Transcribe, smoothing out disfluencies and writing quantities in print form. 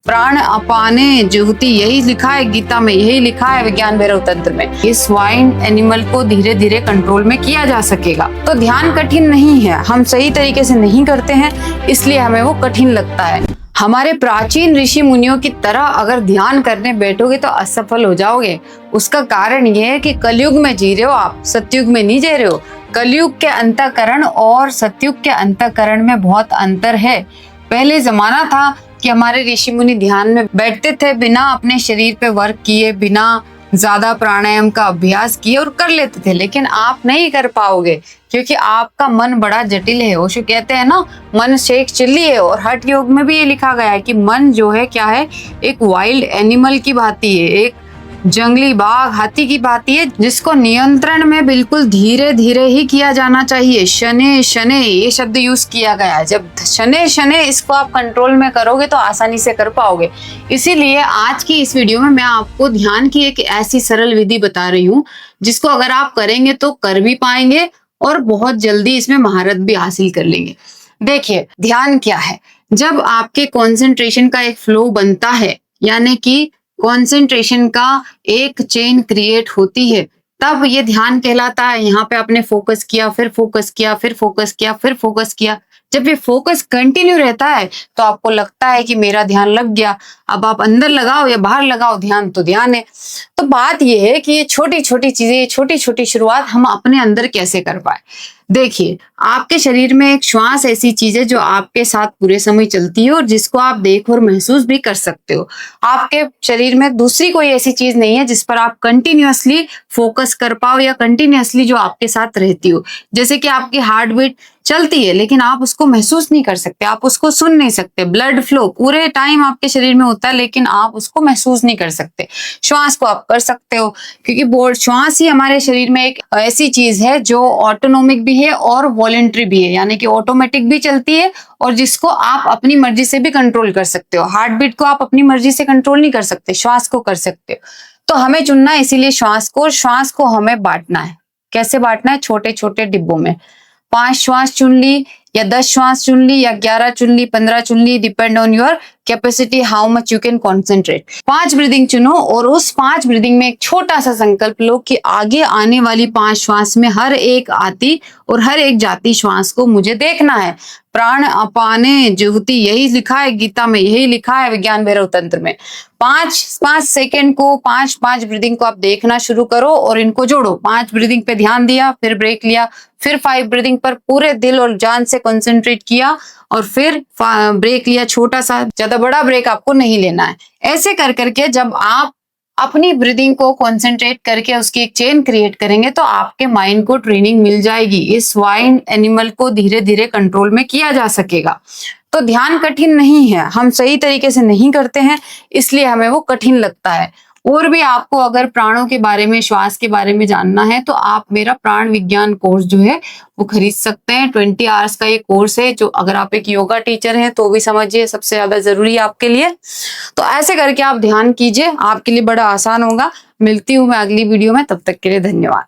प्राण अपाने जुहती, यही लिखा है गीता में, यही लिखा है विज्ञान भैरव तंत्र में। इस वाइल्ड एनिमल को धीरे धीरे कंट्रोल में किया जा सकेगा। तो ध्यान कठिन नहीं है, हम सही तरीके से नहीं करते हैं इसलिए हमें वो कठिन लगता है। हमारे प्राचीन ऋषि मुनियों की तरह अगर ध्यान करने बैठोगे तो असफल हो जाओगे। उसका कारण ये है कि कलयुग में जी रहे हो आप, सतयुग में नहीं जी रहे हो। कलयुग के अंतःकरण और सतयुग के अंतःकरण में बहुत अंतर है। पहले जमाना था कि हमारे ऋषि मुनि ध्यान में बैठते थे, बिना अपने शरीर पे वर्क किए, बिना ज्यादा प्राणायाम का अभ्यास किए और कर लेते थे। लेकिन आप नहीं कर पाओगे क्योंकि आपका मन बड़ा जटिल है। ओशो कहते हैं ना, मन शेख चिल्ली है। और हठ योग में भी ये लिखा गया है कि मन जो है क्या है, एक वाइल्ड एनिमल की भांति है, एक जंगली बाघ हाथी की भांति है, जिसको नियंत्रण में बिल्कुल धीरे धीरे ही किया जाना चाहिए। शनै शनै ये शब्द यूज किया गया है। जब शनै शनै इसको आप कंट्रोल में करोगे तो आसानी से कर पाओगे। इसीलिए आज की इस वीडियो में मैं आपको ध्यान की एक ऐसी सरल विधि बता रही हूँ जिसको अगर आप करेंगे तो कर भी पाएंगे और बहुत जल्दी इसमें महारत भी हासिल कर लेंगे। देखिए ध्यान क्या है, जब आपके कॉन्सेंट्रेशन का एक फ्लो बनता है, यानी कि कंसंट्रेशन का एक चेन क्रिएट होती है, तब ये ध्यान कहलाता है। यहाँ पे आपने फोकस किया, फिर फोकस किया, फिर फोकस किया, फिर फोकस किया। जब ये फोकस कंटिन्यू रहता है तो आपको लगता है कि मेरा ध्यान लग गया। अब आप अंदर लगाओ या बाहर लगाओ, ध्यान तो ध्यान है। तो बात ये है कि ये छोटी छोटी चीजें, छोटी छोटी शुरुआत हम अपने अंदर कैसे कर पाए। देखिए आपके शरीर में एक श्वास ऐसी चीज है जो आपके साथ पूरे समय चलती है और जिसको आप देख और महसूस भी कर सकते हो। आपके शरीर में दूसरी कोई ऐसी चीज नहीं है जिस पर आप कंटिन्यूअसली फोकस कर पाओ या कंटिन्यूअसली जो आपके साथ रहती हो। जैसे कि आपकी हार्ट बीट चलती है लेकिन आप उसको महसूस नहीं कर सकते, आप उसको सुन नहीं सकते। ब्लड फ्लो पूरे टाइम आपके शरीर में होता है लेकिन आप उसको महसूस नहीं कर सकते। श्वास को आप कर सकते हो क्योंकि श्वास ही हमारे शरीर में एक ऐसी चीज है जो ऑटोनोमिक भी है और वॉलेंट्री भी है, यानी कि ऑटोमेटिक भी चलती है और जिसको आप अपनी मर्जी से भी कंट्रोल कर सकते हो। हार्ट बीट को आप अपनी मर्जी से कंट्रोल नहीं कर सकते, श्वास को कर सकते हो। तो हमें चुनना है इसीलिए श्वास को हमें बांटना है। कैसे बांटना है? छोटे छोटे डिब्बों में 5 श्वास चुन ली या 10 श्वास चुन ली या 11 चुन ली, 15 चुन ली, depend on your capacity, how much you can concentrate. 5 breathing चुनो और उस 5 ब्रीदिंग में एक छोटा सा संकल्प लो कि आगे आने वाली 5 श्वास में हर एक आती और हर एक जाती श्वास को मुझे देखना है। प्राण अपाने जुहती, यही लिखा है गीता में, यही लिखा है विज्ञान भैरव तंत्र में। 5 सेकेंड को 5 ब्रीदिंग को आप देखना शुरू करो और इनको जोड़ो। 5 ब्रीदिंग पे ध्यान दिया, फिर ब्रेक लिया, फिर 5 ब्रीदिंग पर पूरे दिल और जान से कंसंट्रेट किया और फिर ब्रेक लिया, छोटा सा, ज्यादा बड़ा ब्रेक आपको नहीं लेना है। ऐसे कर करके जब आप अपनी ब्रीदिंग को कंसंट्रेट करके उसकी एक चेन क्रिएट करेंगे तो आपके माइंड को ट्रेनिंग मिल जाएगी। इस वाइल्ड एनिमल को धीरे धीरे कंट्रोल में किया जा सकेगा। तो ध्यान कठिन नहीं है, हम सही तरीके से नहीं करते हैं इसलिए हमें वो कठिन लगता है। और भी आपको अगर प्राणों के बारे में, श्वास के बारे में जानना है तो आप मेरा प्राण विज्ञान कोर्स जो है वो खरीद सकते हैं। 20 आवर्स का ये कोर्स है जो अगर आप एक योगा टीचर हैं तो भी समझिए सबसे ज्यादा जरूरी है आपके लिए। तो ऐसे करके आप ध्यान कीजिए, आपके लिए बड़ा आसान होगा। मिलती हूँ मैं अगली वीडियो में, तब तक के लिए धन्यवाद।